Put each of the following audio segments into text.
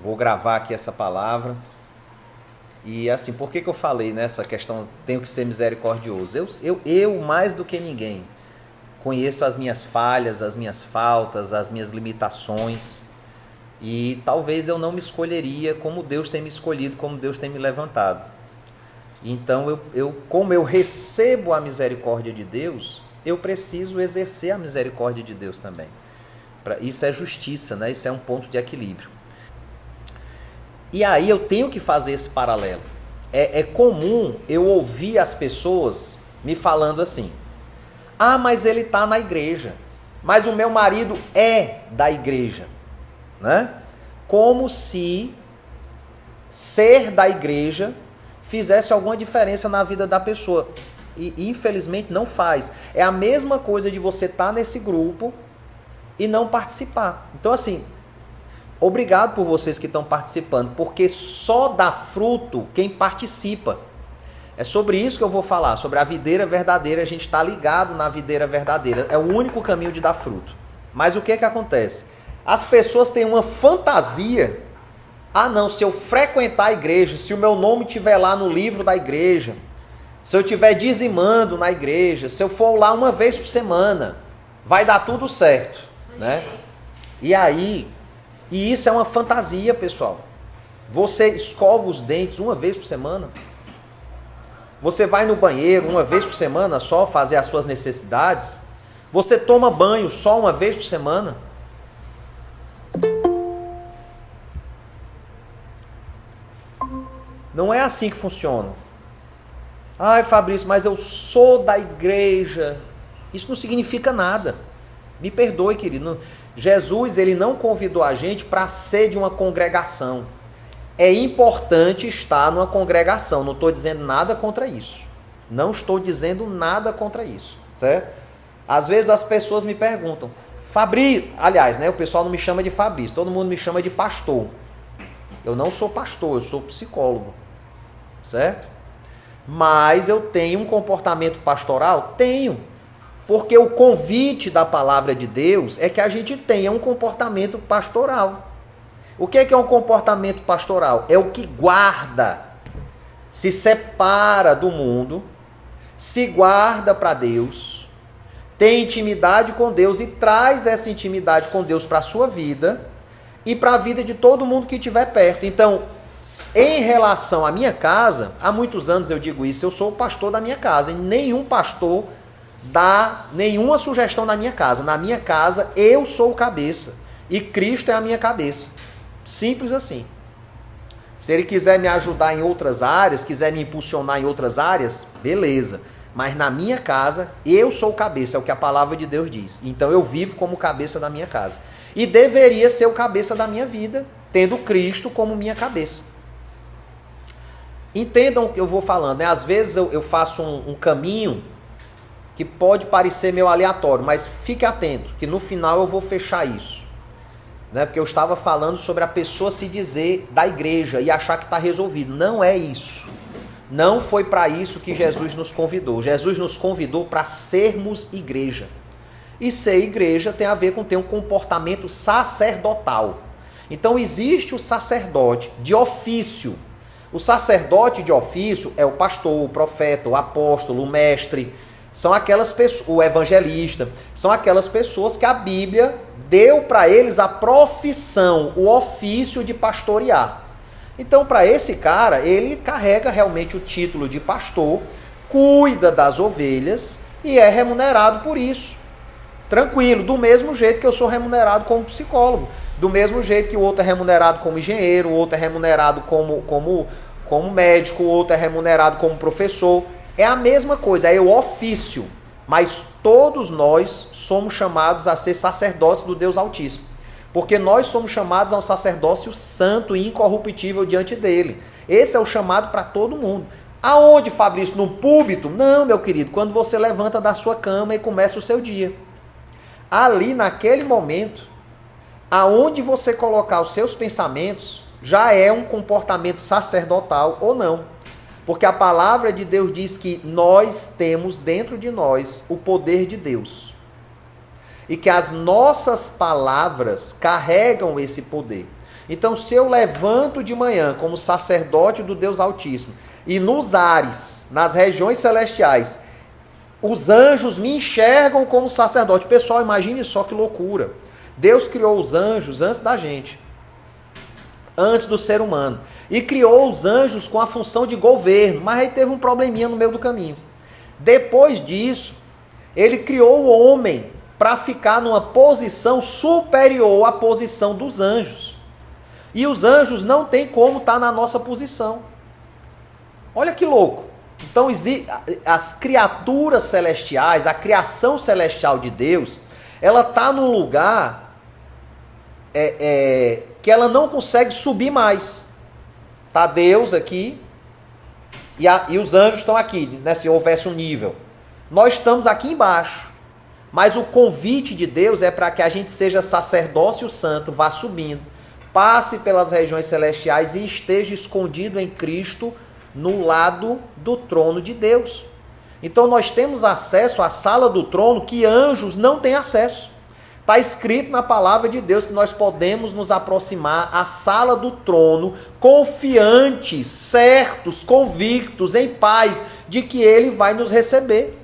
Vou gravar aqui essa palavra. E assim, por que eu falei nessa questão, tenho que ser misericordioso? Eu mais do que ninguém, conheço as minhas falhas, as minhas faltas, as minhas limitações. E talvez eu não me escolheria como Deus tem me escolhido, como Deus tem me levantado. Então, como eu recebo a misericórdia de Deus, eu preciso exercer a misericórdia de Deus também. Isso é justiça, né? Isso é um ponto de equilíbrio. E aí eu tenho que fazer esse paralelo. É comum eu ouvir as pessoas me falando assim: ah, mas ele está na igreja, mas o meu marido é da igreja, né? Como se ser da igreja fizesse alguma diferença na vida da pessoa. E infelizmente não faz. É a mesma coisa de você estar nesse grupo e não participar. Então assim, obrigado por vocês que estão participando, porque só dá fruto quem participa. É sobre isso que eu vou falar, sobre a videira verdadeira. A gente está ligado na videira verdadeira. É o único caminho de dar fruto. Mas o que acontece? As pessoas têm uma fantasia. Ah não, se eu frequentar a igreja, se o meu nome estiver lá no livro da igreja, se eu estiver dizimando na igreja, se eu for lá uma vez por semana, vai dar tudo certo, né? E isso é uma fantasia, pessoal. Você escova os dentes uma vez por semana? Você vai no banheiro uma vez por semana só fazer as suas necessidades? Você toma banho só uma vez por semana? Não é assim que funciona. Ai, Fabrício, mas eu sou da igreja. Isso não significa nada. Me perdoe, querido. Jesus, ele não convidou a gente para ser de uma congregação. É importante estar numa congregação. Não estou dizendo nada contra isso. Não estou dizendo nada contra isso. Certo? Às vezes as pessoas me perguntam, Fabrício, aliás, né, o pessoal não me chama de Fabrício, todo mundo me chama de pastor. Eu não sou pastor, eu sou psicólogo. Certo? Mas eu tenho um comportamento pastoral? Tenho. Porque o convite da palavra de Deus é que a gente tenha um comportamento pastoral. O que é um comportamento pastoral? É o que guarda, se separa do mundo, se guarda para Deus, tem intimidade com Deus e traz essa intimidade com Deus para a sua vida e para a vida de todo mundo que estiver perto. Então, em relação à minha casa, há muitos anos eu digo isso, eu sou o pastor da minha casa, e nenhum pastor dá nenhuma sugestão na minha casa. Na minha casa, eu sou o cabeça, e Cristo é a minha cabeça. Simples assim. Se ele quiser me ajudar em outras áreas, quiser me impulsionar em outras áreas, beleza. Mas na minha casa, eu sou o cabeça, é o que a palavra de Deus diz. Então eu vivo como cabeça da minha casa. E deveria ser o cabeça da minha vida, tendo Cristo como minha cabeça. Entendam o que eu vou falando, né? Às vezes eu faço um caminho que pode parecer meio aleatório, mas fique atento, que no final eu vou fechar isso. Né? Porque eu estava falando sobre a pessoa se dizer da igreja e achar que está resolvido. Não é isso. Não foi para isso que Jesus nos convidou. Jesus nos convidou para sermos igreja. E ser igreja tem a ver com ter um comportamento sacerdotal. Então existe o sacerdote de ofício. O sacerdote de ofício é o pastor, o profeta, o apóstolo, o mestre. São aquelas pessoas, o evangelista, são aquelas pessoas que a Bíblia deu para eles a profissão, o ofício de pastorear. Então, para esse cara, ele carrega realmente o título de pastor, cuida das ovelhas e é remunerado por isso. Tranquilo, do mesmo jeito que eu sou remunerado como psicólogo, do mesmo jeito que o outro é remunerado como engenheiro, o outro é remunerado como médico, o outro é remunerado como professor. É a mesma coisa, é o ofício, mas todos nós somos chamados a ser sacerdotes do Deus Altíssimo, porque nós somos chamados a um sacerdócio santo e incorruptível diante dele. Esse é o chamado para todo mundo. Aonde, Fabrício? No púlpito? Não, meu querido, quando você levanta da sua cama e começa o seu dia. Ali, naquele momento, aonde você colocar os seus pensamentos, já é um comportamento sacerdotal ou não. Porque a palavra de Deus diz que nós temos dentro de nós o poder de Deus. E que as nossas palavras carregam esse poder. Então, se eu levanto de manhã como sacerdote do Deus Altíssimo, e nos ares, nas regiões celestiais, os anjos me enxergam como sacerdote. Pessoal, imagine só que loucura. Deus criou os anjos antes da gente, antes do ser humano, e criou os anjos com a função de governo, mas aí teve um probleminha no meio do caminho. Depois disso, ele criou o homem para ficar numa posição superior à posição dos anjos. E os anjos não têm como estar na nossa posição. Olha que louco. Então, as criaturas celestiais, a criação celestial de Deus, ela está num lugar que ela não consegue subir mais. Está Deus aqui e os anjos estão aqui, né, se houvesse um nível. Nós estamos aqui embaixo. Mas o convite de Deus é para que a gente seja sacerdócio santo, vá subindo, passe pelas regiões celestiais e esteja escondido em Cristo no lado do trono de Deus. Então nós temos acesso à sala do trono que anjos não têm acesso. Está escrito na palavra de Deus que nós podemos nos aproximar à sala do trono confiantes, certos, convictos, em paz de que Ele vai nos receber.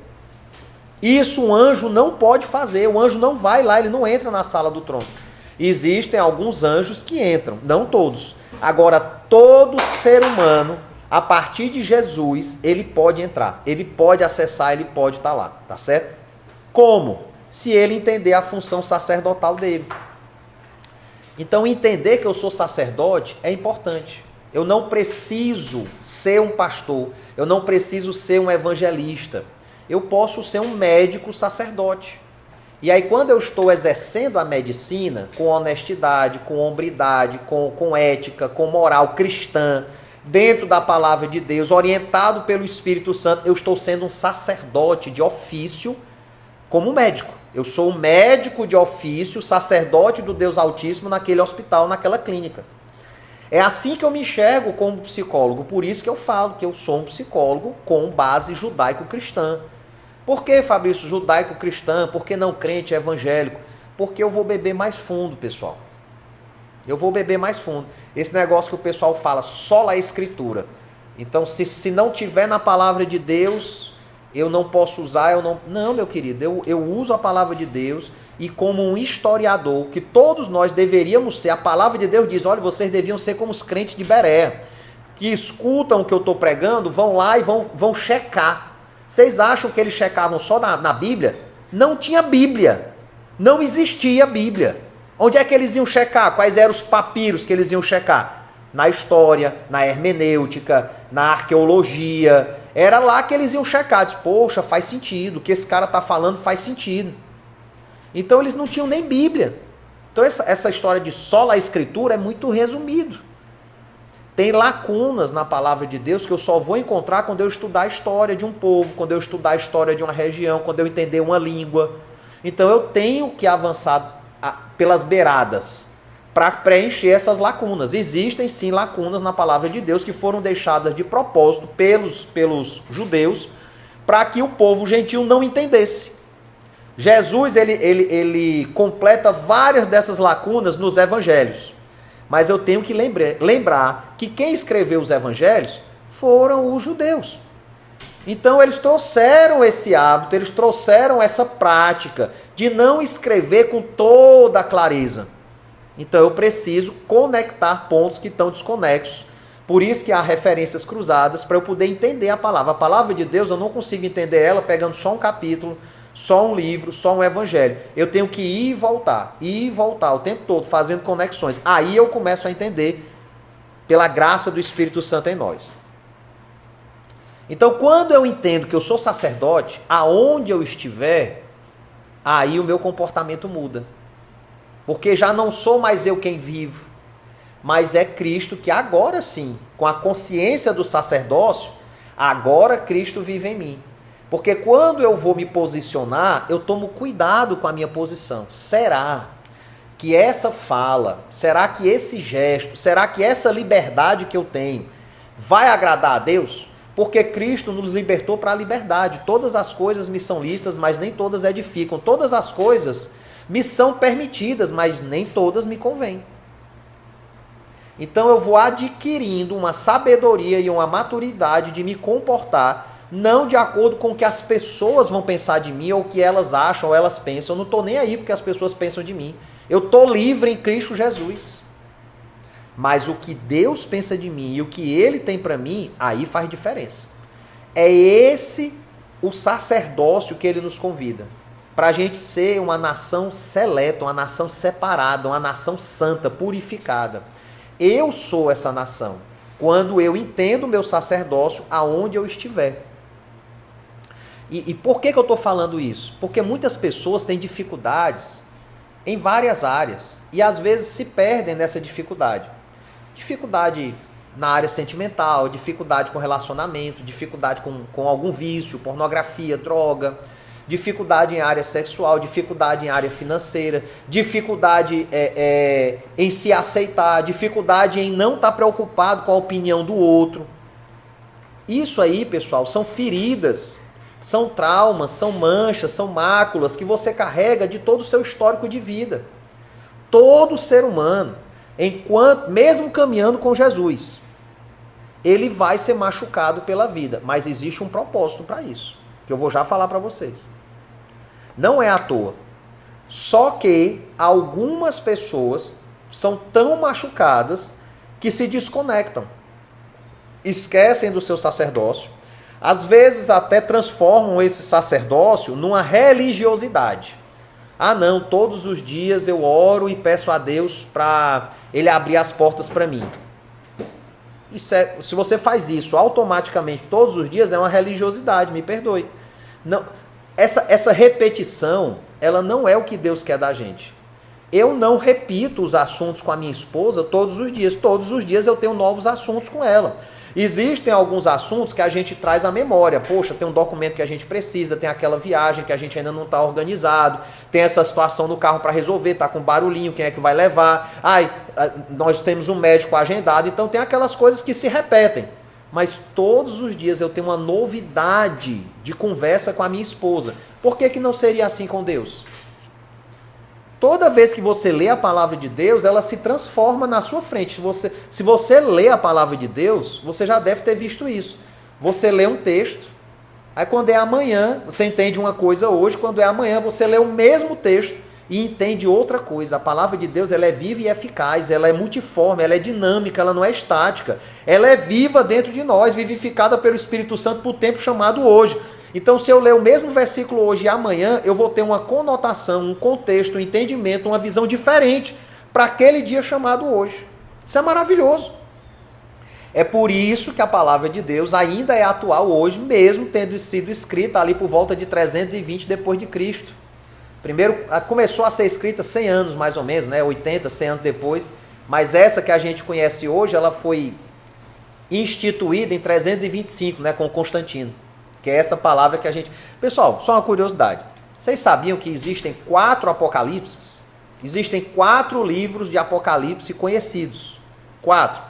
Isso um anjo não pode fazer, o anjo não vai lá, ele não entra na sala do trono. Existem alguns anjos que entram, não todos. Agora, todo ser humano, a partir de Jesus, ele pode entrar, ele pode acessar, ele pode estar lá, tá certo? Como? Se ele entender a função sacerdotal dele. Então, entender que eu sou sacerdote é importante. Eu não preciso ser um pastor, eu não preciso ser um evangelista. Eu posso ser um médico sacerdote. E aí, quando eu estou exercendo a medicina com honestidade, com hombridade, com ética, com moral cristã, dentro da palavra de Deus, orientado pelo Espírito Santo, eu estou sendo um sacerdote de ofício como médico. Eu sou um médico de ofício, sacerdote do Deus Altíssimo naquele hospital, naquela clínica. É assim que eu me enxergo como psicólogo. Por isso que eu falo que eu sou um psicólogo com base judaico-cristã. Por que, Fabrício, judaico-cristã? Por que não crente evangélico? Porque eu vou beber mais fundo, pessoal. Eu vou beber mais fundo. Esse negócio que o pessoal fala, só a escritura. Então, se não tiver na palavra de Deus, eu não posso usar, eu não... Não, meu querido, eu uso a palavra de Deus e como um historiador, que todos nós deveríamos ser, a palavra de Deus diz, olha, vocês deviam ser como os crentes de Bereia, que escutam o que eu estou pregando, vão lá e vão checar. Vocês acham que eles checavam só na Bíblia? Não tinha Bíblia. Não existia Bíblia. Onde é que eles iam checar? Quais eram os papiros que eles iam checar? Na história, na hermenêutica, na arqueologia. Era lá que eles iam checar. Diz, poxa, faz sentido. O que esse cara está falando faz sentido. Então eles não tinham nem Bíblia. Então essa história de só a escritura é muito resumido. Tem lacunas na palavra de Deus que eu só vou encontrar quando eu estudar a história de um povo, quando eu estudar a história de uma região, quando eu entender uma língua. Então eu tenho que avançar pelas beiradas para preencher essas lacunas. Existem sim lacunas na palavra de Deus que foram deixadas de propósito pelos judeus para que o povo gentil não entendesse. Jesus ele completa várias dessas lacunas nos evangelhos. Mas eu tenho que lembrar que quem escreveu os evangelhos foram os judeus. Então eles trouxeram esse hábito, eles trouxeram essa prática de não escrever com toda a clareza. Então eu preciso conectar pontos que estão desconexos. Por isso que há referências cruzadas para eu poder entender a palavra. A palavra de Deus eu não consigo entender ela pegando só um capítulo, só um livro, só um evangelho. Eu tenho que ir e voltar o tempo todo, fazendo conexões. Aí eu começo a entender pela graça do Espírito Santo em nós. Então, quando eu entendo que eu sou sacerdote, aonde eu estiver, aí o meu comportamento muda. Porque já não sou mais eu quem vivo, mas é Cristo que agora sim, com a consciência do sacerdócio, agora Cristo vive em mim. Porque quando eu vou me posicionar, eu tomo cuidado com a minha posição. Será que essa fala, será que esse gesto, será que essa liberdade que eu tenho vai agradar a Deus? Porque Cristo nos libertou para a liberdade. Todas as coisas me são lícitas, mas nem todas edificam. Todas as coisas me são permitidas, mas nem todas me convêm. Então eu vou adquirindo uma sabedoria e uma maturidade de me comportar não de acordo com o que as pessoas vão pensar de mim, ou o que elas acham, ou elas pensam. Eu não estou nem aí porque as pessoas pensam de mim. Eu estou livre em Cristo Jesus. Mas o que Deus pensa de mim e o que Ele tem para mim, aí faz diferença. É esse o sacerdócio que Ele nos convida. Para a gente ser uma nação seleta, uma nação separada, uma nação santa, purificada. Eu sou essa nação quando eu entendo o meu sacerdócio aonde eu estiver. E por que eu estou falando isso? Porque muitas pessoas têm dificuldades em várias áreas e às vezes se perdem nessa dificuldade. Dificuldade na área sentimental, dificuldade com relacionamento, dificuldade com algum vício, pornografia, droga, dificuldade em área sexual, dificuldade em área financeira, dificuldade em se aceitar, dificuldade em não estar preocupado com a opinião do outro. Isso aí, pessoal, são feridas. São traumas, são manchas, são máculas que você carrega de todo o seu histórico de vida. Todo ser humano, mesmo caminhando com Jesus, ele vai ser machucado pela vida, mas existe um propósito para isso, que eu vou já falar para vocês. Não é à toa. Só que algumas pessoas são tão machucadas que se desconectam, esquecem do seu sacerdócio. Às vezes até transformam esse sacerdócio numa religiosidade. Ah não, todos os dias eu oro e peço a Deus para Ele abrir as portas para mim. Se você faz isso automaticamente todos os dias, é uma religiosidade, me perdoe. Não, essa repetição, ela não é o que Deus quer da gente. Eu não repito os assuntos com a minha esposa todos os dias. Todos os dias eu tenho novos assuntos com ela. Existem alguns assuntos que a gente traz à memória. Poxa, tem um documento que a gente precisa, tem aquela viagem que a gente ainda não está organizado, tem essa situação no carro para resolver, está com barulhinho, quem é que vai levar? Nós temos um médico agendado, então tem aquelas coisas que se repetem. Mas todos os dias eu tenho uma novidade de conversa com a minha esposa. Por que não seria assim com Deus? Toda vez que você lê a palavra de Deus, ela se transforma na sua frente. Se você lê a palavra de Deus, você já deve ter visto isso. Você lê um texto, aí quando é amanhã, você entende uma coisa hoje, quando é amanhã, você lê o mesmo texto e entende outra coisa. A palavra de Deus, ela é viva e eficaz, ela é multiforme, ela é dinâmica, ela não é estática. Ela é viva dentro de nós, vivificada pelo Espírito Santo por tempo chamado hoje. Então, se eu ler o mesmo versículo hoje e amanhã, eu vou ter uma conotação, um contexto, um entendimento, uma visão diferente para aquele dia chamado hoje. Isso é maravilhoso. É por isso que a palavra de Deus ainda é atual hoje, mesmo tendo sido escrita ali por volta de 320 depois de Cristo. Primeiro, começou a ser escrita 100 anos mais ou menos, né? 80, 100 anos depois. Mas essa que a gente conhece hoje, ela foi instituída em 325, né? Com Constantino. Que é essa palavra que a gente... Pessoal, só uma curiosidade. Vocês sabiam que existem 4 apocalipses? Existem 4 livros de Apocalipse conhecidos. 4.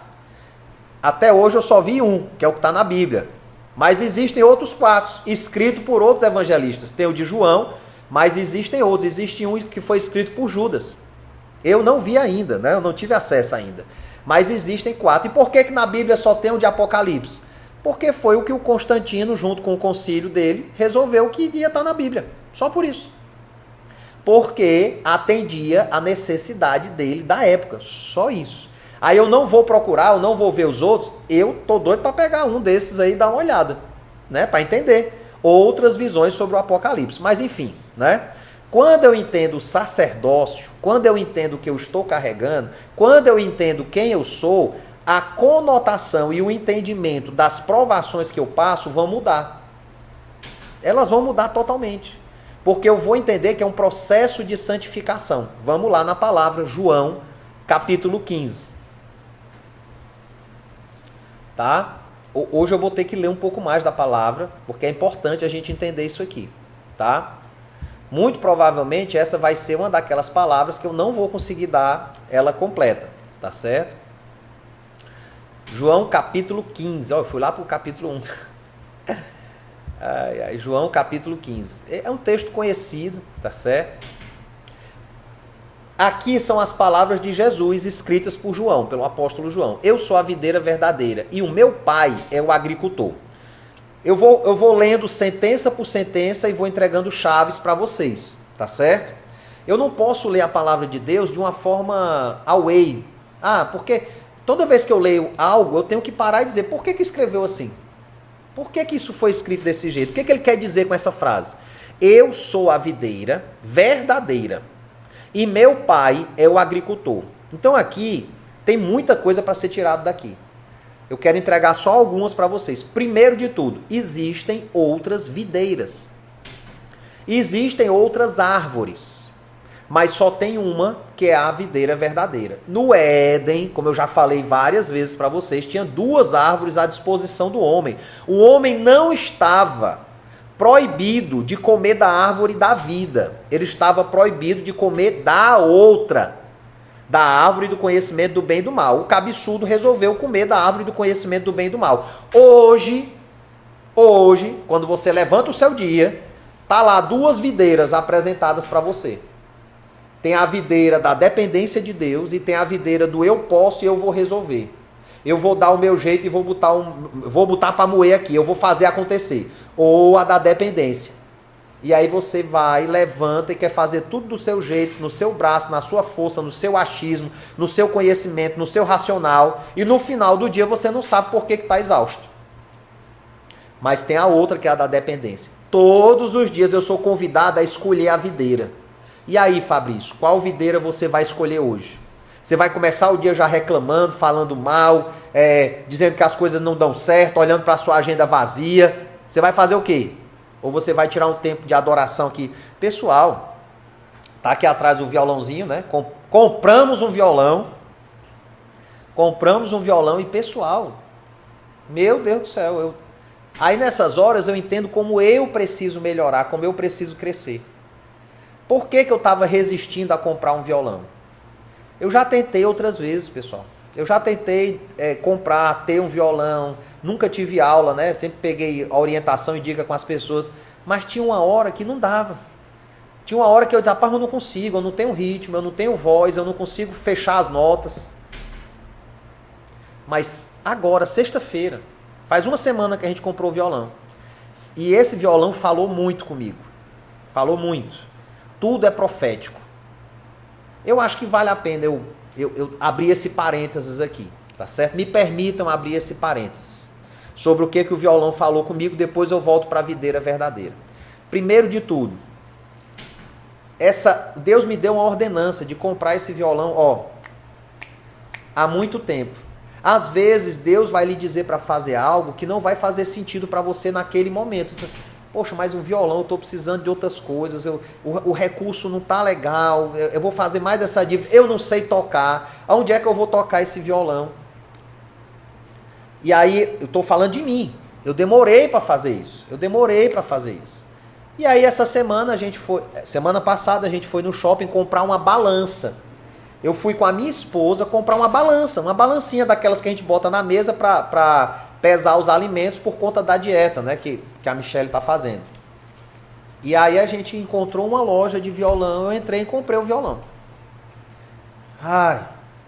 Até hoje eu só vi um, que é o que está na Bíblia. Mas existem outros 4, escritos por outros evangelistas. Tem o de João, mas existem outros. Existe um que foi escrito por Judas. Eu não vi ainda, né? Eu não tive acesso ainda. Mas existem 4. E por que na Bíblia só tem o de Apocalipse? Porque foi o que o Constantino, junto com o concílio dele, resolveu que ia estar na Bíblia. Só por isso. Porque atendia a necessidade dele da época. Só isso. Aí eu não vou procurar, eu não vou ver os outros. Eu tô doido para pegar um desses aí e dar uma olhada, né? Para entender outras visões sobre o Apocalipse. Mas enfim, né? Quando eu entendo o sacerdócio, quando eu entendo o que eu estou carregando, quando eu entendo quem eu sou, a conotação e o entendimento das provações que eu passo vão mudar. Elas vão mudar totalmente. Porque eu vou entender que é um processo de santificação. Vamos lá na palavra, João, capítulo 15. Tá? Hoje eu vou ter que ler um pouco mais da palavra, porque é importante a gente entender isso aqui. Tá? Muito provavelmente essa vai ser uma daquelas palavras que eu não vou conseguir dar ela completa. Tá certo? João capítulo 15. Eu fui lá para o capítulo 1. João capítulo 15. É um texto conhecido, tá certo? Aqui são as palavras de Jesus escritas por João, pelo apóstolo João. Eu sou a videira verdadeira e o meu pai é o agricultor. Eu vou lendo sentença por sentença e vou entregando chaves para vocês, tá certo? Eu não posso ler a palavra de Deus de uma forma away. Porque toda vez que eu leio algo, eu tenho que parar e dizer, por que escreveu assim? Por que isso foi escrito desse jeito? O que ele quer dizer com essa frase? Eu sou a videira verdadeira e meu pai é o agricultor. Então aqui tem muita coisa para ser tirada daqui. Eu quero entregar só algumas para vocês. Primeiro de tudo, existem outras videiras. Existem outras árvores. Mas só tem uma que é a videira verdadeira. No Éden, como eu já falei várias vezes para vocês, tinha duas árvores à disposição do homem. O homem não estava proibido de comer da árvore da vida. Ele estava proibido de comer da outra, da árvore do conhecimento do bem e do mal. O cabeçudo resolveu comer da árvore do conhecimento do bem e do mal. Hoje, quando você levanta o seu dia, tá lá duas videiras apresentadas para você. Tem a videira da dependência de Deus e tem a videira do eu posso e eu vou resolver. Eu vou dar o meu jeito e vou botar para moer aqui, eu vou fazer acontecer. Ou a da dependência. E aí você vai, levanta e quer fazer tudo do seu jeito, no seu braço, na sua força, no seu achismo, no seu conhecimento, no seu racional. E no final do dia você não sabe por que está exausto. Mas tem a outra que é a da dependência. Todos os dias eu sou convidado a escolher a videira. E aí, Fabrício, qual videira você vai escolher hoje? Você vai começar o dia já reclamando, falando mal, dizendo que as coisas não dão certo, olhando para a sua agenda vazia. Você vai fazer o quê? Ou você vai tirar um tempo de adoração aqui? Pessoal, tá aqui atrás o violãozinho, né? Compramos um violão e pessoal, meu Deus do céu, aí nessas horas eu entendo como eu preciso melhorar, como eu preciso crescer. Por que eu estava resistindo a comprar um violão? Eu já tentei outras vezes, pessoal. Eu já tentei comprar, ter um violão, nunca tive aula, né? Sempre peguei orientação e dica com as pessoas, mas tinha uma hora que não dava. Tinha uma hora que eu dizia, eu não consigo, eu não tenho ritmo, eu não tenho voz, eu não consigo fechar as notas. Mas agora, sexta-feira, faz uma semana que a gente comprou o violão. E esse violão falou muito comigo. Falou muito. Tudo é profético. Eu acho que vale a pena eu abrir esse parênteses aqui, tá certo? Me permitam abrir esse parênteses sobre o que o violão falou comigo, depois eu volto para a videira verdadeira. Primeiro de tudo, Deus me deu uma ordenança de comprar esse violão, há muito tempo. Às vezes Deus vai lhe dizer para fazer algo que não vai fazer sentido para você naquele momento. Poxa, mas um violão, eu estou precisando de outras coisas, o recurso não está legal, eu vou fazer mais essa dívida, eu não sei tocar, aonde é que eu vou tocar esse violão? E aí, eu estou falando de mim, eu demorei para fazer isso, E aí, semana passada, a gente foi no shopping comprar uma balança. Eu fui com a minha esposa comprar uma balancinha daquelas que a gente bota na mesa para pesar os alimentos por conta da dieta, né, que a Michelle está fazendo. E aí a gente encontrou uma loja de violão, eu entrei e comprei o violão.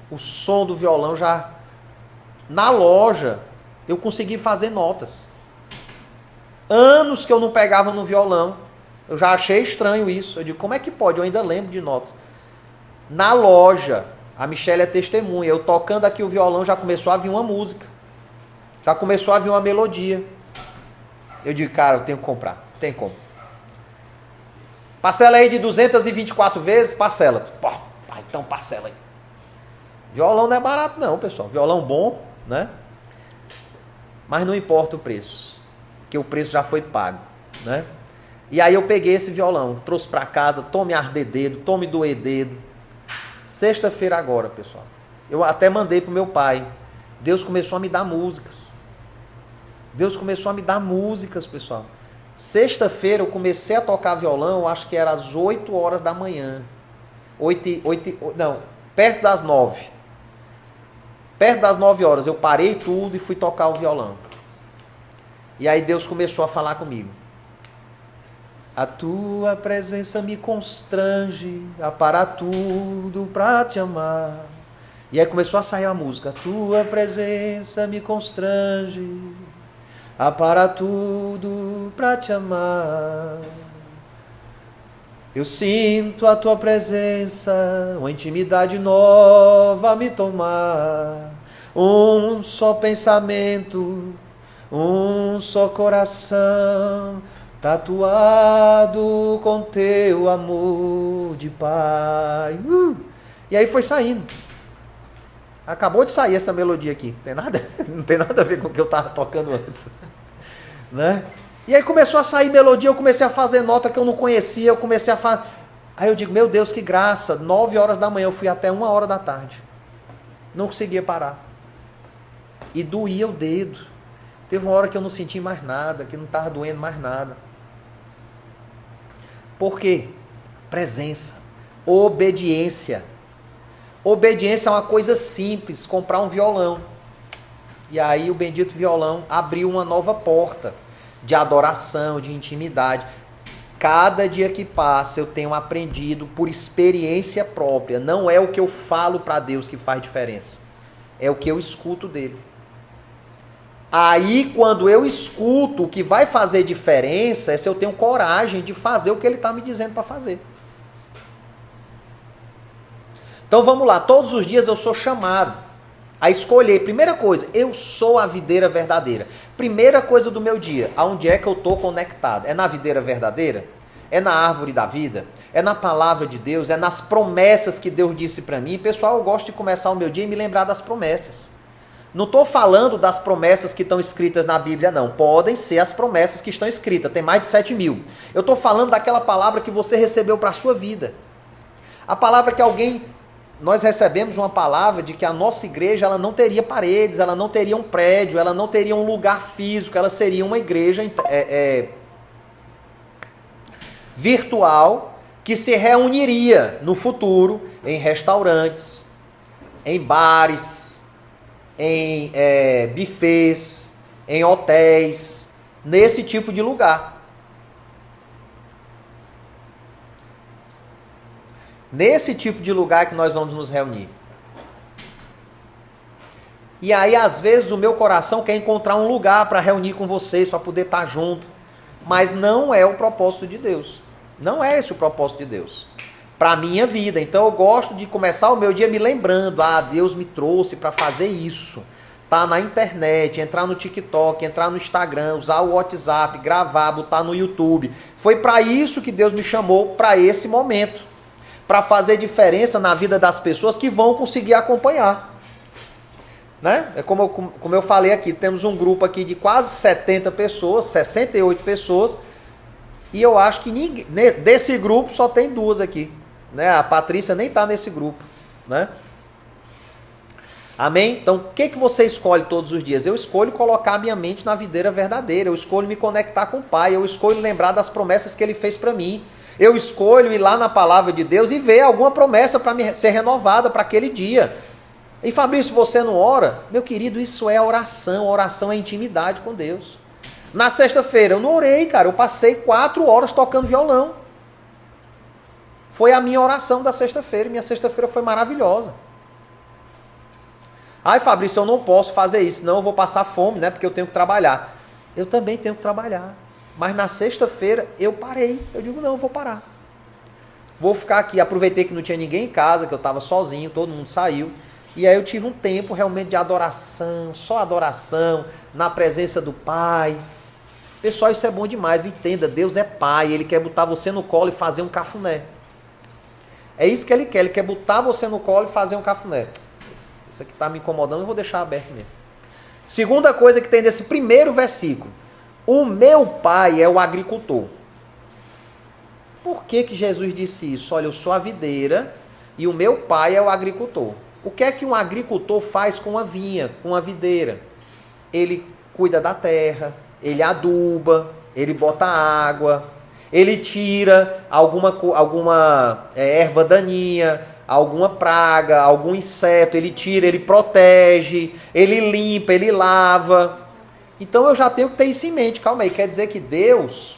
O som do violão já... Na loja, eu consegui fazer notas. Anos que eu não pegava no violão, eu já achei estranho isso. Eu digo, como é que pode? Eu ainda lembro de notas. Na loja, a Michelle é testemunha, eu tocando aqui o violão, já começou a vir uma música. Já começou a vir uma melodia. Eu digo, cara, eu tenho que comprar. Tem como. Parcela aí de 224 vezes, parcela. Pô, então parcela aí. Violão não é barato não, pessoal. Violão bom, né? Mas não importa o preço. Porque o preço já foi pago, né? E aí eu peguei esse violão, trouxe pra casa, tome arder dedo, tome doer dedo. Sexta-feira agora, pessoal. Eu até mandei pro meu pai. Deus começou a me dar músicas. Pessoal. Sexta-feira eu comecei a tocar violão, acho que era às 8 horas da manhã. Perto das 9. Perto das 9 horas eu parei tudo e fui tocar o violão. E aí Deus começou a falar comigo. A tua presença me constrange a parar tudo pra te amar. E aí começou a sair a música. A tua presença me constrange a parar tudo pra te amar. Eu sinto a tua presença, uma intimidade nova a me tomar. Um só pensamento, um só coração, tatuado com teu amor de Pai. E aí foi saindo. Acabou de sair essa melodia aqui. Não tem nada a ver com o que eu estava tocando antes. Né? E aí começou a sair melodia, eu comecei a fazer nota que eu não conhecia, eu comecei a fazer... Aí eu digo, meu Deus, que graça. 9 horas da manhã, eu fui até 1 hora da tarde. Não conseguia parar. E doía o dedo. Teve uma hora que eu não senti mais nada, que não estava doendo mais nada. Por quê? Presença. Obediência. Obediência é uma coisa simples, comprar um violão. E aí o bendito violão abriu uma nova porta de adoração, de intimidade. Cada dia que passa eu tenho aprendido por experiência própria. Não é o que eu falo para Deus que faz diferença. É o que eu escuto dele. Aí quando eu escuto, o que vai fazer diferença é se eu tenho coragem de fazer o que ele está me dizendo para fazer. Então vamos lá, todos os dias eu sou chamado a escolher. Primeira coisa, eu sou a videira verdadeira. Primeira coisa do meu dia, aonde é que eu estou conectado? É na videira verdadeira? É na árvore da vida? É na palavra de Deus? É nas promessas que Deus disse para mim? Pessoal, eu gosto de começar o meu dia e me lembrar das promessas. Não estou falando das promessas que estão escritas na Bíblia, não. Podem ser as promessas que estão escritas, tem mais de 7.000. Eu estou falando daquela palavra que você recebeu para a sua vida. A palavra que nós recebemos uma palavra de que a nossa igreja ela não teria paredes, ela não teria um prédio, ela não teria um lugar físico, ela seria uma igreja virtual que se reuniria no futuro em restaurantes, em bares, em buffets, em hotéis, nesse tipo de lugar. Nesse tipo de lugar que nós vamos nos reunir. E aí, às vezes, o meu coração quer encontrar um lugar para reunir com vocês, para poder estar junto. Mas não é o propósito de Deus. Não é esse o propósito de Deus. Para a minha vida. Então, eu gosto de começar o meu dia me lembrando. Deus me trouxe para fazer isso. Tá na internet, entrar no TikTok, entrar no Instagram, usar o WhatsApp, gravar, botar no YouTube. Foi para isso que Deus me chamou para esse momento. Para fazer diferença na vida das pessoas que vão conseguir acompanhar. Né? É como eu falei aqui, temos um grupo aqui de quase 70 pessoas, 68 pessoas, e eu acho que desse grupo só tem 2 aqui. Né? A Patrícia nem está nesse grupo. Né? Amém? Então, o que você escolhe todos os dias? Eu escolho colocar minha mente na videira verdadeira, eu escolho me conectar com o Pai, eu escolho lembrar das promessas que Ele fez para mim. Eu escolho ir lá na palavra de Deus e ver alguma promessa para ser renovada para aquele dia. E Fabrício, você não ora? Meu querido, isso é oração. Oração é intimidade com Deus. Na sexta-feira eu não orei, cara. Eu passei 4 horas tocando violão. Foi a minha oração da sexta-feira. Minha sexta-feira foi maravilhosa. Ai, Fabrício, eu não posso fazer isso. Senão eu vou passar fome, né? Porque eu tenho que trabalhar. Eu também tenho que trabalhar. Mas na sexta-feira eu parei. Eu digo, não, eu vou parar. Vou ficar aqui. Aproveitei que não tinha ninguém em casa, que eu estava sozinho, todo mundo saiu. E aí eu tive um tempo realmente de adoração, só adoração, na presença do Pai. Pessoal, isso é bom demais. Entenda, Deus é Pai. Ele quer botar você no colo e fazer um cafuné. É isso que Ele quer. Ele quer botar você no colo e fazer um cafuné. Isso aqui está me incomodando, eu vou deixar aberto mesmo. Segunda coisa que tem desse primeiro versículo. O meu pai é o agricultor. Por que Jesus disse isso? Olha, eu sou a videira e o meu pai é o agricultor. O que é que um agricultor faz com uma vinha, com uma videira? Ele cuida da terra, ele aduba, ele bota água, ele tira alguma erva daninha, alguma praga, algum inseto, ele tira, ele protege, ele limpa, ele lava. Então eu já tenho que ter isso em mente. Calma aí, quer dizer que Deus,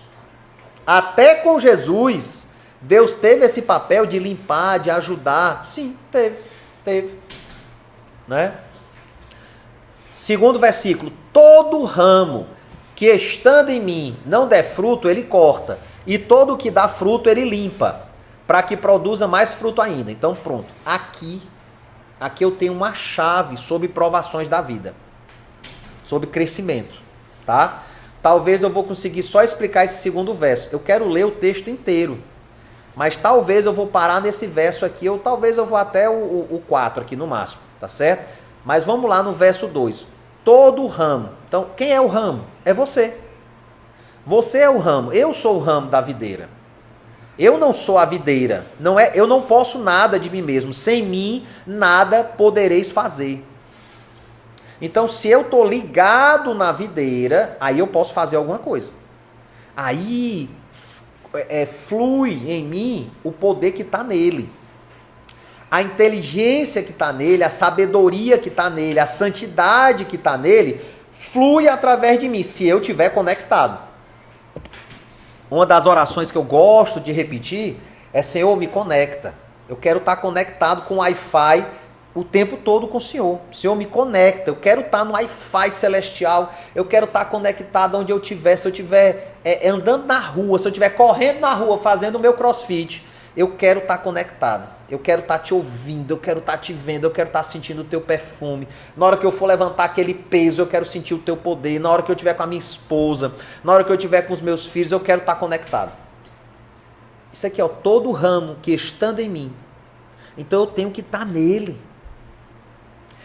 Até com Jesus, Deus teve esse papel de limpar, de ajudar. Sim, teve. Né? Segundo versículo, todo ramo que estando em mim não der fruto, ele corta. E todo o que dá fruto, ele limpa, para que produza mais fruto ainda. Então pronto, aqui eu tenho uma chave sobre provações da vida, sobre crescimento, tá? Talvez eu vou conseguir só explicar esse segundo verso. Eu quero ler o texto inteiro, mas talvez eu vou parar nesse verso aqui, ou talvez eu vou até o 4 aqui no máximo, tá certo? Mas vamos lá no verso 2. Todo ramo. Então, quem é o ramo? É você. Você é o ramo. Eu sou o ramo da videira. Eu não sou a videira. Eu não posso nada de mim mesmo. Sem mim, nada podereis fazer. Então, se eu estou ligado na videira, aí eu posso fazer alguma coisa. Aí flui em mim o poder que está nele. A inteligência que está nele, a sabedoria que está nele, a santidade que está nele, flui através de mim, se eu estiver conectado. Uma das orações que eu gosto de repetir é: Senhor, me conecta. Eu quero estar conectado com o Wi-Fi o tempo todo com o Senhor. Senhor, me conecta. Eu quero estar no Wi-Fi celestial. Eu quero estar conectado onde eu estiver. Se eu estiver andando na rua, se eu estiver correndo na rua, fazendo o meu crossfit, eu quero estar conectado. Eu quero estar te ouvindo, eu quero estar te vendo, eu quero estar sentindo o teu perfume. Na hora que eu for levantar aquele peso, eu quero sentir o teu poder. Na hora que eu estiver com a minha esposa, na hora que eu estiver com os meus filhos, eu quero estar conectado. Isso aqui é todo ramo que estando em mim. Então eu tenho que estar nele.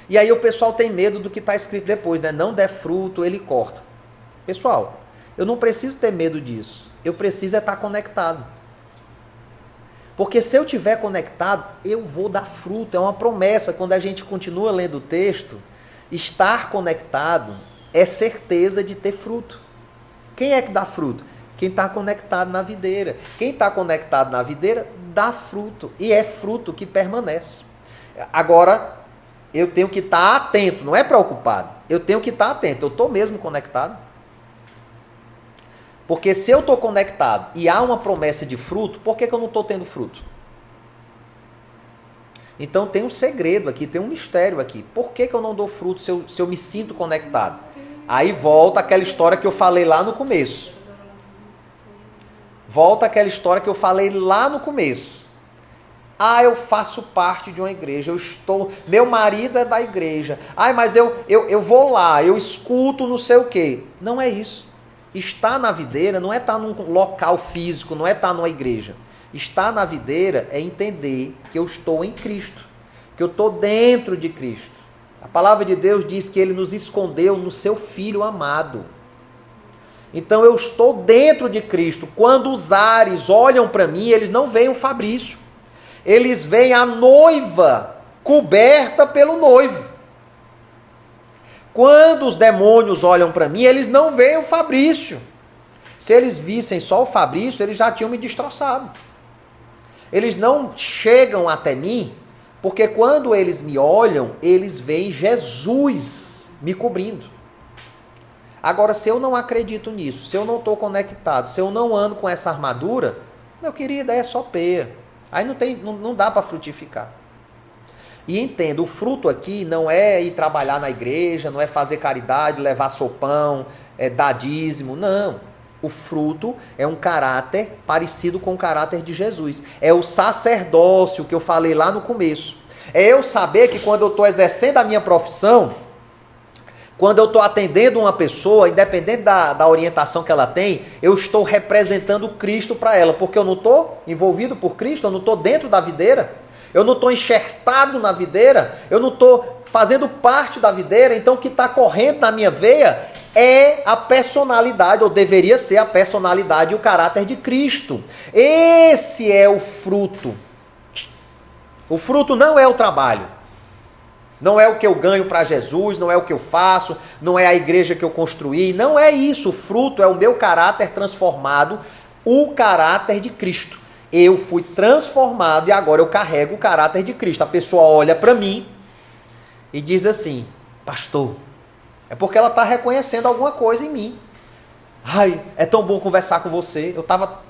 E aí o pessoal tem medo do que está escrito depois, né? Não der fruto, ele corta. Pessoal, eu não preciso ter medo disso. Eu preciso estar conectado. Porque se eu estiver conectado, eu vou dar fruto. É uma promessa. Quando a gente continua lendo o texto, estar conectado é certeza de ter fruto. Quem é que dá fruto? Quem está conectado na videira. Quem está conectado na videira dá fruto. E é fruto que permanece. Agora, eu tenho que estar atento, não é preocupado. Eu tenho que estar atento. Eu estou mesmo conectado. Porque se eu estou conectado e há uma promessa de fruto, por que eu não estou tendo fruto? Então tem um segredo aqui, tem um mistério aqui. Por que eu não dou fruto se eu me sinto conectado? Aí volta aquela história que eu falei lá no começo. Ah, eu faço parte de uma igreja, meu marido é da igreja. Ah, mas eu vou lá, eu escuto não sei o quê. Não é isso. Estar na videira não é estar num local físico, não é estar numa igreja. Estar na videira é entender que eu estou em Cristo, que eu estou dentro de Cristo. A palavra de Deus diz que Ele nos escondeu no seu Filho amado. Então eu estou dentro de Cristo. Quando os ares olham para mim, eles não veem o Fabrício. Eles veem a noiva coberta pelo noivo. Quando os demônios olham para mim, eles não veem o Fabrício. Se eles vissem só o Fabrício, eles já tinham me destroçado. Eles não chegam até mim, porque quando eles me olham, eles veem Jesus me cobrindo. Agora, se eu não acredito nisso, se eu não estou conectado, se eu não ando com essa armadura, meu querido, é só peia. Aí não dá para frutificar. E entenda, o fruto aqui não é ir trabalhar na igreja, não é fazer caridade, levar sopão, dar dízimo, não. O fruto é um caráter parecido com o caráter de Jesus. É o sacerdócio que eu falei lá no começo. É eu saber que quando eu estou exercendo a minha profissão, quando eu estou atendendo uma pessoa, independente da orientação que ela tem, eu estou representando Cristo para ela, porque eu não estou envolvido por Cristo, eu não estou dentro da videira. Eu não estou enxertado na videira, eu não estou fazendo parte da videira, então o que está correndo na minha veia é a personalidade, ou deveria ser a personalidade e o caráter de Cristo. Esse é o fruto. O fruto não é o trabalho, não é o que eu ganho para Jesus, não é o que eu faço, não é a igreja que eu construí, não é isso. O fruto é o meu caráter transformado, o caráter de Cristo. Eu fui transformado e agora eu carrego o caráter de Cristo. A pessoa olha para mim e diz assim: pastor, é porque ela está reconhecendo alguma coisa em mim. Ai, é tão bom conversar com você. Eu estava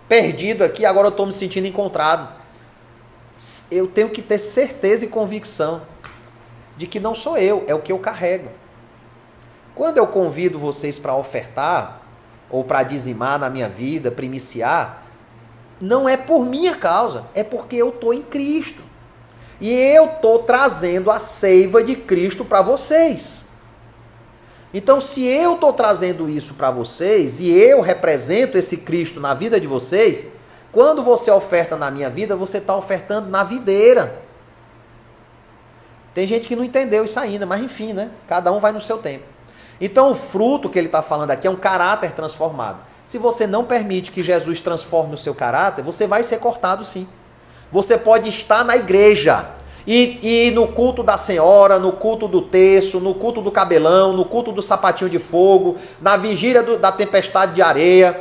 perdido aqui, agora eu estou me sentindo encontrado. Eu tenho que ter certeza e convicção de que não sou eu, é o que eu carrego. Quando eu convido vocês para ofertar, ou para dizimar na minha vida, primiciar, não é por minha causa, é porque eu estou em Cristo. E eu estou trazendo a seiva de Cristo para vocês. Então, se eu estou trazendo isso para vocês, e eu represento esse Cristo na vida de vocês, quando você oferta na minha vida, você está ofertando na videira. Tem gente que não entendeu isso ainda, mas enfim, né? Cada um vai no seu tempo. Então, o fruto que ele está falando aqui é um caráter transformado. Se você não permite que Jesus transforme o seu caráter, você vai ser cortado sim. Você pode estar na igreja e no culto da senhora, no culto do terço, no culto do cabelão, no culto do sapatinho de fogo, na vigília da tempestade de areia,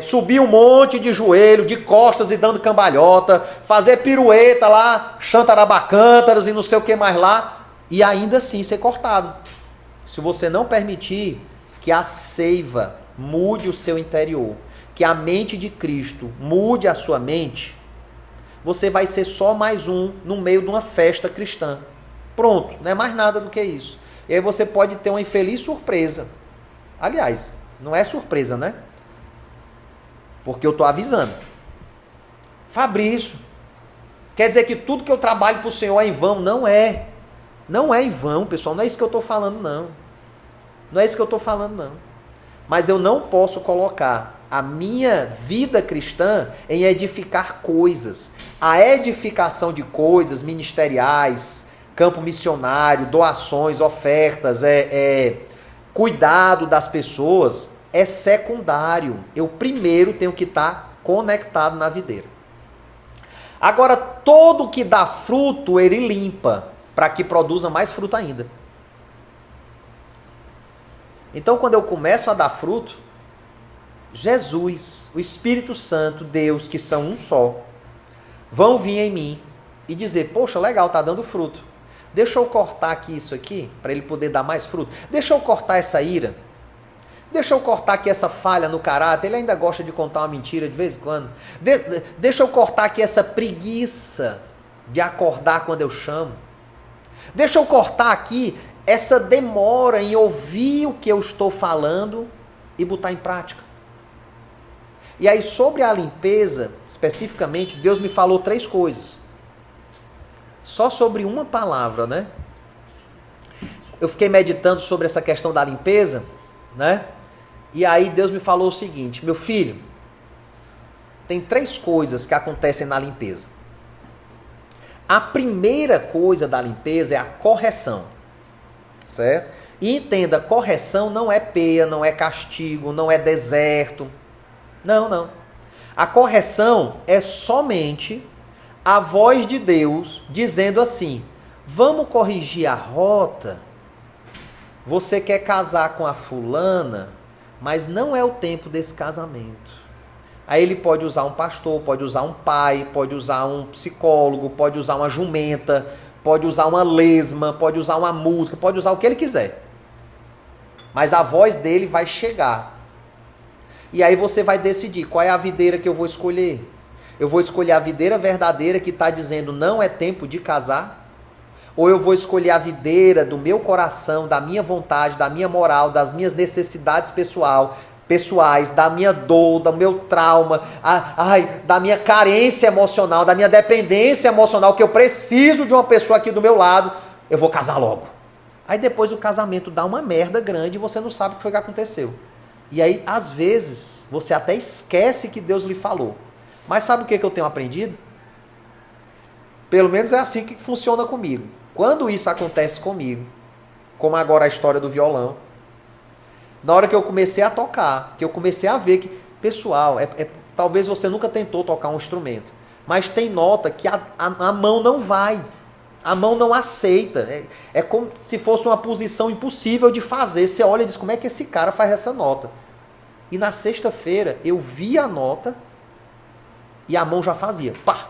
subir um monte de joelho, de costas e dando cambalhota, fazer pirueta lá, xantarabacântaras e não sei o que mais lá, e ainda assim ser cortado. Se você não permitir que a seiva mude o seu interior, que a mente de Cristo mude a sua mente, você vai ser só mais um no meio de uma festa cristã. Pronto, não é mais nada do que isso. E aí você pode ter uma infeliz surpresa. Aliás, não é surpresa, né? Porque eu estou avisando. Fabrício, quer dizer que tudo que eu trabalho para o Senhor é em vão? Não é. Não é em vão, pessoal. Não é isso que eu estou falando, não. Não é isso que eu estou falando, não. Mas eu não posso colocar a minha vida cristã em edificar coisas. A edificação de coisas ministeriais, campo missionário, doações, ofertas, cuidado das pessoas, é secundário. Eu primeiro tenho que estar conectado na videira. Agora, todo que dá fruto, ele limpa, para que produza mais fruto ainda. Então, quando eu começo a dar fruto, Jesus, o Espírito Santo, Deus, que são um só, vão vir em mim e dizer, poxa, legal, tá dando fruto. Deixa eu cortar aqui isso aqui, para ele poder dar mais fruto. Deixa eu cortar essa ira. Deixa eu cortar aqui essa falha no caráter. Ele ainda gosta de contar uma mentira de vez em quando. Deixa eu cortar aqui essa preguiça de acordar quando eu chamo. Deixa eu cortar aqui essa demora em ouvir o que eu estou falando e botar em prática. E aí, sobre a limpeza, especificamente, Deus me falou 3 coisas. Só sobre uma palavra, né? Eu fiquei meditando sobre essa questão da limpeza, né? E aí Deus me falou o seguinte, meu filho, tem 3 coisas que acontecem na limpeza. A primeira coisa da limpeza é a correção, certo? E entenda, correção não é peia, não é castigo, não é deserto. Não, não. A correção é somente a voz de Deus dizendo assim, vamos corrigir a rota? Você quer casar com a fulana, mas não é o tempo desse casamento. Aí ele pode usar um pastor, pode usar um pai, pode usar um psicólogo, pode usar uma jumenta, pode usar uma lesma, pode usar uma música, pode usar o que ele quiser. Mas a voz dele vai chegar. E aí você vai decidir qual é a videira que eu vou escolher. Eu vou escolher a videira verdadeira que está dizendo não é tempo de casar? Ou eu vou escolher a videira do meu coração, da minha vontade, da minha moral, das minhas necessidades pessoais, da minha dor, do meu trauma, da minha carência emocional, da minha dependência emocional, que eu preciso de uma pessoa aqui do meu lado, eu vou casar logo. Aí depois o casamento dá uma merda grande e você não sabe o que foi que aconteceu. E aí, às vezes, você até esquece que Deus lhe falou. Mas sabe o que eu tenho aprendido? Pelo menos é assim que funciona comigo. Quando isso acontece comigo, como agora a história do violão, na hora que eu comecei a tocar, que eu comecei a ver que, pessoal, talvez você nunca tentou tocar um instrumento, mas tem nota que a mão não vai, a mão não aceita, é como se fosse uma posição impossível de fazer. Você olha e diz, como é que esse cara faz essa nota? E na sexta-feira eu vi a nota e a mão já fazia, pá!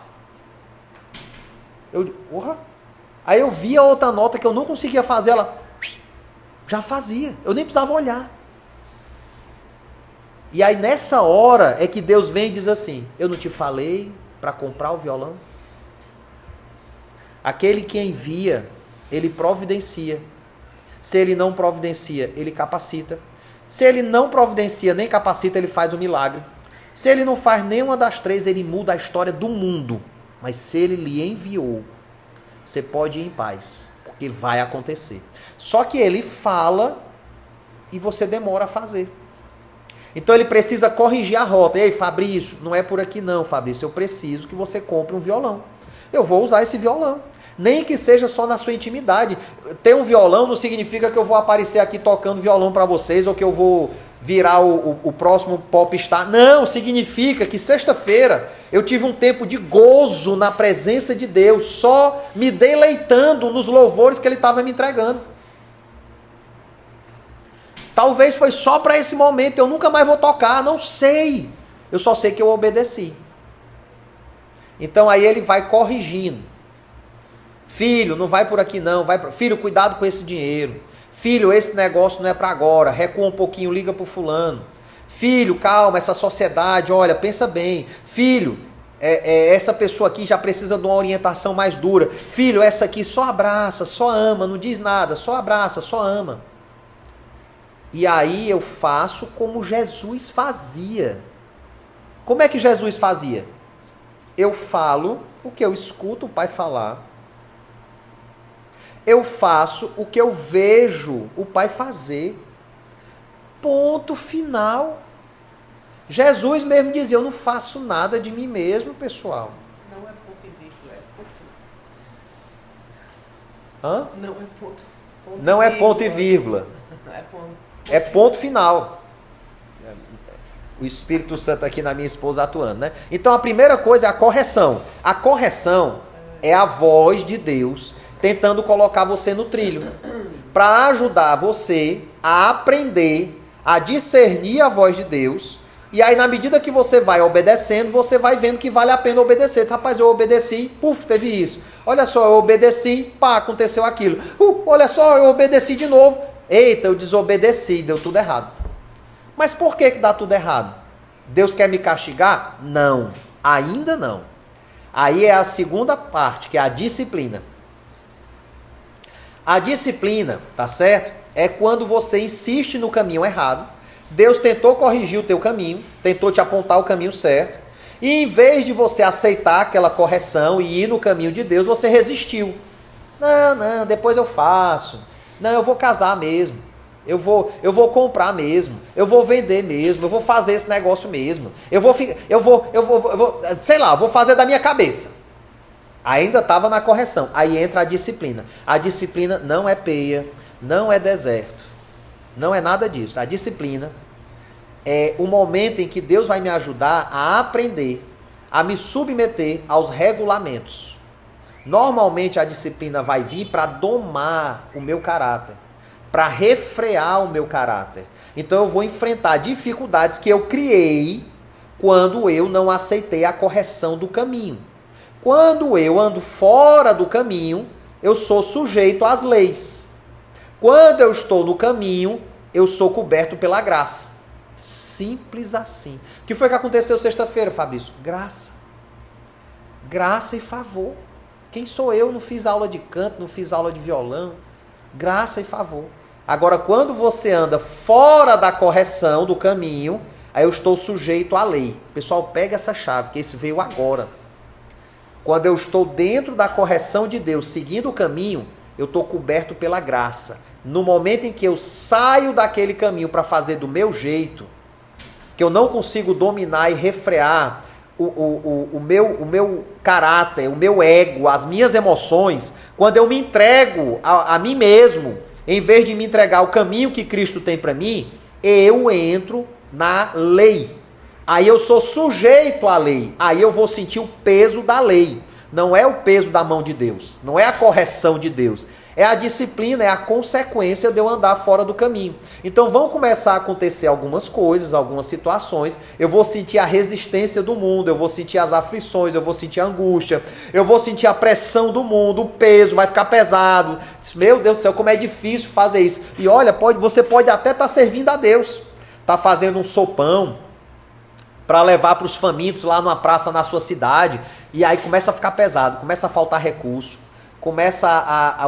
Aí eu vi a outra nota que eu não conseguia fazer, ela já fazia, eu nem precisava olhar. E aí nessa hora é que Deus vem e diz assim: eu não te falei para comprar o violão? Aquele que envia, ele providencia. Se ele não providencia, ele capacita. Se ele não providencia nem capacita, ele faz um milagre. Se ele não faz nenhuma das três, ele muda a história do mundo. Mas se ele lhe enviou, você pode ir em paz, porque vai acontecer. Só que ele fala e você demora a fazer. Então ele precisa corrigir a rota. Ei, Fabrício, não é por aqui não, Fabrício. Eu preciso que você compre um violão. Eu vou usar esse violão. Nem que seja só na sua intimidade. Ter um violão não significa que eu vou aparecer aqui tocando violão para vocês ou que eu vou virar o próximo popstar. Não, significa que sexta-feira eu tive um tempo de gozo na presença de Deus, só me deleitando nos louvores que ele estava me entregando. Talvez foi só para esse momento, eu nunca mais vou tocar, não sei. Eu só sei que eu obedeci. Então aí ele vai corrigindo. Filho, não vai por aqui não, filho, cuidado com esse dinheiro. Filho, esse negócio não é para agora, recua um pouquinho, liga pro fulano. Filho, calma, essa sociedade, olha, pensa bem. Filho, essa pessoa aqui já precisa de uma orientação mais dura. Filho, essa aqui só abraça, só ama, não diz nada, só abraça, só ama. E aí eu faço como Jesus fazia. Como é que Jesus fazia? Eu falo o que eu escuto o Pai falar. Eu faço o que eu vejo o Pai fazer. Ponto final. Jesus mesmo dizia: eu não faço nada de mim mesmo, pessoal. Não é ponto e vírgula, é ponto final. Hã? Não é ponto. Não é ponto e vírgula. É ponto. É ponto final. O Espírito Santo aqui na minha esposa atuando, né? Então a primeira coisa é a correção. A correção é a voz de Deus tentando colocar você no trilho, para ajudar você a aprender a discernir a voz de Deus. E aí, na medida que você vai obedecendo, você vai vendo que vale a pena obedecer. Rapaz, eu obedeci, puf, teve isso. Olha só, eu obedeci, pá, aconteceu aquilo. Olha só, eu obedeci de novo. Eita, eu desobedeci, deu tudo errado. Mas por que dá tudo errado? Deus quer me castigar? Não, ainda não. Aí é a segunda parte, que é a disciplina. A disciplina, tá certo? É quando você insiste no caminho errado. Deus tentou corrigir o teu caminho, tentou te apontar o caminho certo. E em vez de você aceitar aquela correção e ir no caminho de Deus, você resistiu. Não, depois eu faço. Não, eu vou casar mesmo. Eu vou comprar mesmo. Eu vou vender mesmo. Eu vou fazer esse negócio mesmo. Eu vou sei lá, vou fazer da minha cabeça. Ainda estava na correção. Aí entra a disciplina. A disciplina não é peia, não é deserto. Não é nada disso. A disciplina é o momento em que Deus vai me ajudar a aprender, a me submeter aos regulamentos. Normalmente a disciplina vai vir para domar o meu caráter, para refrear o meu caráter. Então eu vou enfrentar dificuldades que eu criei quando eu não aceitei a correção do caminho. Quando eu ando fora do caminho, eu sou sujeito às leis. Quando eu estou no caminho, eu sou coberto pela graça. Simples assim. O que foi que aconteceu sexta-feira, Fabrício? Graça. Graça e favor. Quem sou eu? Não fiz aula de canto, não fiz aula de violão. Graça e favor. Agora, quando você anda fora da correção do caminho, aí eu estou sujeito à lei. Pessoal, pega essa chave, que isso veio agora. Quando eu estou dentro da correção de Deus, seguindo o caminho, eu estou coberto pela graça. No momento em que eu saio daquele caminho para fazer do meu jeito, que eu não consigo dominar e refrear o meu caráter, o meu ego, as minhas emoções, quando eu me entrego a mim mesmo, em vez de me entregar ao caminho que Cristo tem para mim, eu entro na lei. Aí eu sou sujeito à lei. Aí eu vou sentir o peso da lei. Não é o peso da mão de Deus. Não é a correção de Deus. É a disciplina, é a consequência de eu andar fora do caminho. Então vão começar a acontecer algumas coisas, algumas situações. Eu vou sentir a resistência do mundo, eu vou sentir as aflições, eu vou sentir a angústia, eu vou sentir a pressão do mundo, o peso, vai ficar pesado. Meu Deus do céu, como é difícil fazer isso. E olha, você pode até estar servindo a Deus. Está fazendo um sopão, para levar para os famintos lá numa praça na sua cidade, e aí começa a ficar pesado, começa a faltar recurso, começa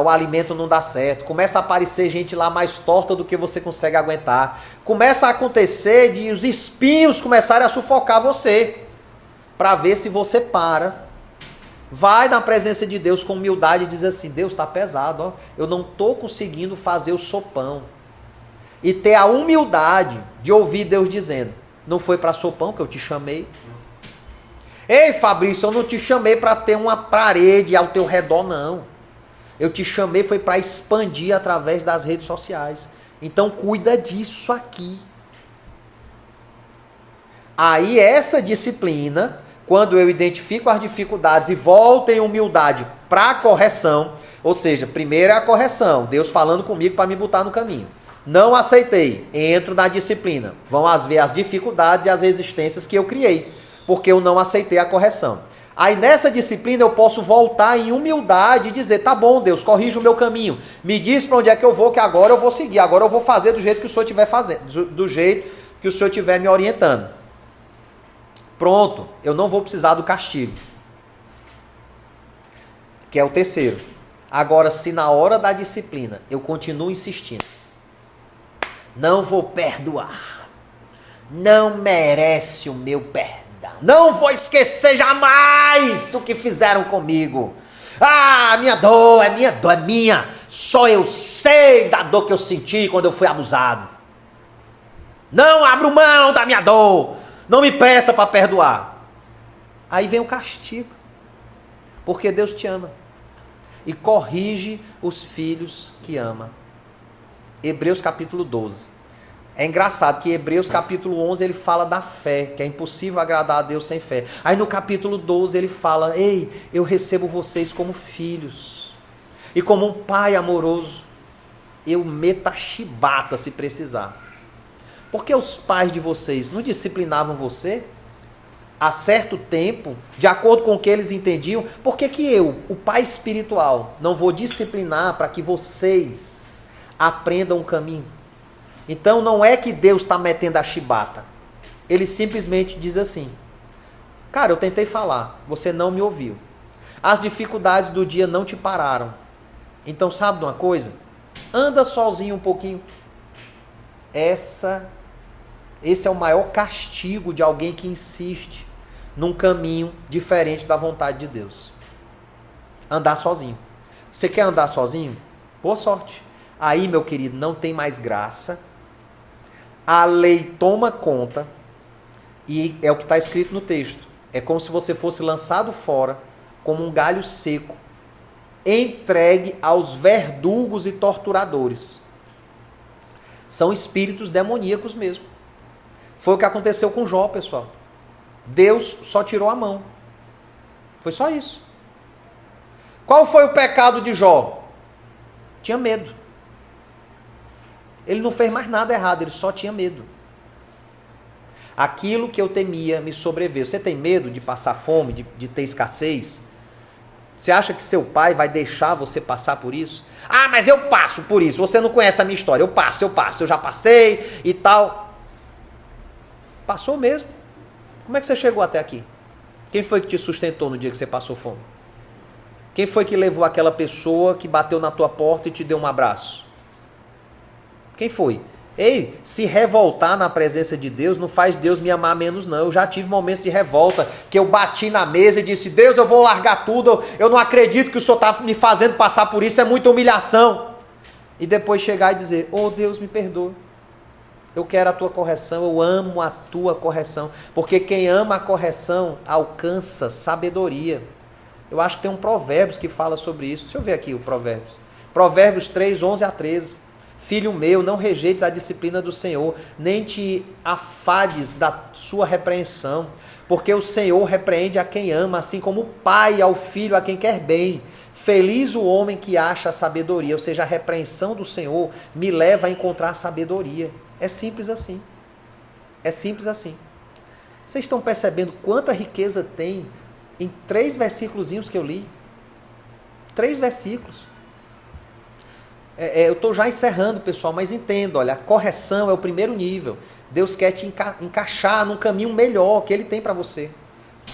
o alimento não dar certo, começa a aparecer gente lá mais torta do que você consegue aguentar, começa a acontecer de os espinhos começarem a sufocar você, para ver se você para, vai na presença de Deus com humildade e diz assim, Deus, está pesado, ó, eu não estou conseguindo fazer o sopão, e ter a humildade de ouvir Deus dizendo, não foi para sopão que eu te chamei. Ei, Fabrício, eu não te chamei para ter uma parede ao teu redor, não. Eu te chamei foi para expandir através das redes sociais. Então cuida disso aqui. Aí essa disciplina, quando eu identifico as dificuldades e volto em humildade para a correção, ou seja, primeiro é a correção, Deus falando comigo para me botar no caminho. Não aceitei, entro na disciplina. Vão ver as dificuldades e as resistências que eu criei, porque eu não aceitei a correção. Aí nessa disciplina eu posso voltar em humildade e dizer, tá bom Deus, corrija o meu caminho. Me diz para onde é que eu vou, que agora eu vou seguir. Agora eu vou fazer do jeito que o Senhor estiver fazendo, do jeito que o Senhor estiver me orientando. Pronto, eu não vou precisar do castigo. Que é o terceiro. Agora, se na hora da disciplina eu continuo insistindo, não vou perdoar. Não merece o meu perdão. Não vou esquecer jamais o que fizeram comigo. Ah, minha dor é minha. Só eu sei da dor que eu senti quando eu fui abusado. Não abro mão da minha dor. Não me peça para perdoar. Aí vem o castigo. Porque Deus te ama. E corrige os filhos que ama. Hebreus capítulo 12. É engraçado que Hebreus capítulo 11 ele fala da fé, que é impossível agradar a Deus sem fé. Aí no capítulo 12 ele fala, ei, eu recebo vocês como filhos. E como um pai amoroso, eu meto a chibata se precisar. Porque os pais de vocês não disciplinavam você a certo tempo, de acordo com o que eles entendiam? Por que eu, o pai espiritual, não vou disciplinar para que vocês aprendam o caminho? Então não é que Deus está metendo a chibata. Ele simplesmente diz assim, cara, eu tentei falar, você não me ouviu. As dificuldades do dia não te pararam. Então sabe de uma coisa? Anda sozinho um pouquinho. Esse é o maior castigo de alguém que insiste num caminho diferente da vontade de Deus. Andar sozinho. Você quer andar sozinho? Boa sorte. Aí, meu querido, não tem mais graça. A lei toma conta. E é o que está escrito no texto. É como se você fosse lançado fora, como um galho seco, entregue aos verdugos e torturadores. São espíritos demoníacos mesmo. Foi o que aconteceu com Jó, pessoal. Deus só tirou a mão. Foi só isso. Qual foi o pecado de Jó? Tinha medo. Ele não fez mais nada errado, ele só tinha medo. Aquilo que eu temia me sobreveio. Você tem medo de passar fome, de ter escassez? Você acha que seu pai vai deixar você passar por isso? Ah, mas eu passo por isso. Você não conhece a minha história. Eu passo. Eu já passei e tal. Passou mesmo. Como é que você chegou até aqui? Quem foi que te sustentou no dia que você passou fome? Quem foi que levou aquela pessoa que bateu na tua porta e te deu um abraço? Quem foi? Ei, se revoltar na presença de Deus não faz Deus me amar menos não. Eu já tive momentos de revolta que eu bati na mesa e disse, Deus, eu vou largar tudo, eu não acredito que o Senhor está me fazendo passar por isso, é muita humilhação. E depois chegar e dizer, oh Deus, me perdoa. Eu quero a tua correção, eu amo a tua correção. Porque quem ama a correção alcança sabedoria. Eu acho que tem um Provérbios que fala sobre isso. Deixa eu ver aqui o Provérbios. Provérbios 3, 11 a 13. Filho meu, não rejeites a disciplina do Senhor, nem te afades da sua repreensão, porque o Senhor repreende a quem ama, assim como o pai ao filho a quem quer bem. Feliz o homem que acha a sabedoria, ou seja, a repreensão do Senhor me leva a encontrar sabedoria. É simples assim. É simples assim. Vocês estão percebendo quanta riqueza tem em 3 versículozinhos que eu li? 3 versículos. Eu estou já encerrando, pessoal, mas entendo, olha, a correção é o primeiro nível. Deus quer te encaixar num caminho melhor que Ele tem para você.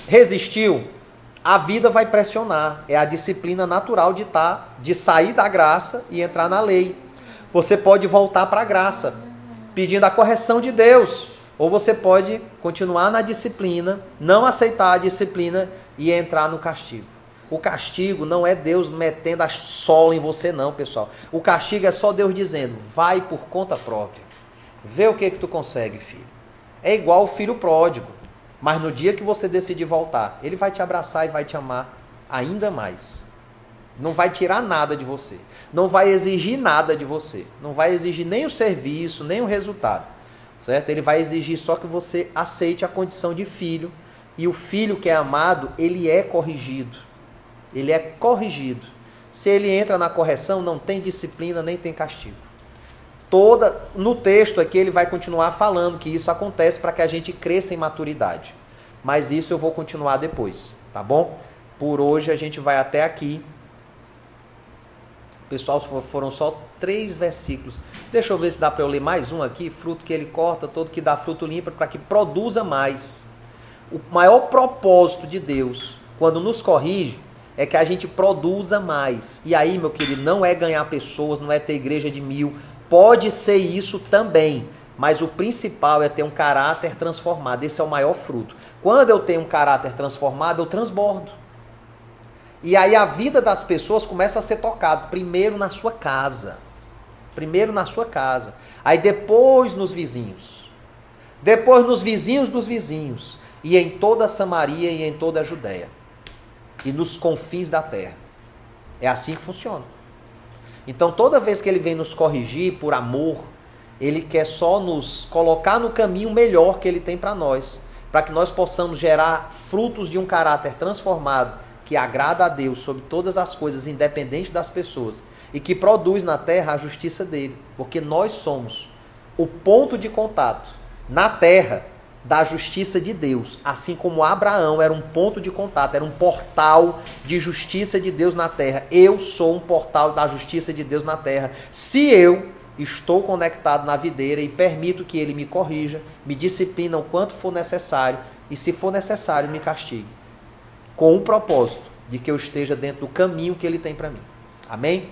Resistiu? A vida vai pressionar. É a disciplina natural de sair da graça e entrar na lei. Você pode voltar para a graça, pedindo a correção de Deus. Ou você pode continuar na disciplina, não aceitar a disciplina e entrar no castigo. O castigo não é Deus metendo a sola em você não, pessoal. O castigo é só Deus dizendo, vai por conta própria. Vê o que tu consegue, filho. É igual o filho pródigo. Mas no dia que você decidir voltar, ele vai te abraçar e vai te amar ainda mais. Não vai tirar nada de você. Não vai exigir nada de você. Não vai exigir nem o serviço, nem o resultado. Certo? Ele vai exigir só que você aceite a condição de filho. E o filho que é amado, ele é corrigido. Ele é corrigido. Se ele entra na correção, não tem disciplina, nem tem castigo. No texto aqui ele vai continuar falando que isso acontece para que a gente cresça em maturidade. Mas isso eu vou continuar depois, tá bom? Por hoje a gente vai até aqui. Pessoal, foram só 3 versículos. Deixa eu ver se dá para eu ler mais um aqui. Fruto que ele corta, todo que dá fruto limpo, para que produza mais. O maior propósito de Deus, quando nos corrige, é que a gente produza mais. E aí, meu querido, não é ganhar pessoas, não é ter igreja de 1000. Pode ser isso também, mas o principal é ter um caráter transformado. Esse é o maior fruto. Quando eu tenho um caráter transformado, eu transbordo. E aí a vida das pessoas começa a ser tocada. Primeiro na sua casa. Primeiro na sua casa. Aí depois nos vizinhos. Depois nos vizinhos dos vizinhos. E em toda a Samaria e em toda a Judéia. E nos confins da terra. É assim que funciona. Então, toda vez que ele vem nos corrigir por amor, ele quer só nos colocar no caminho melhor que ele tem para nós, para que nós possamos gerar frutos de um caráter transformado, que agrada a Deus sobre todas as coisas, independente das pessoas, e que produz na terra a justiça dele, porque nós somos o ponto de contato na terra da justiça de Deus, assim como Abraão era um ponto de contato, era um portal de justiça de Deus na terra. Eu sou um portal da justiça de Deus na terra. Se eu estou conectado na videira e permito que ele me corrija, me disciplina o quanto for necessário e, se for necessário, me castigue, com o propósito de que eu esteja dentro do caminho que ele tem para mim. Amém?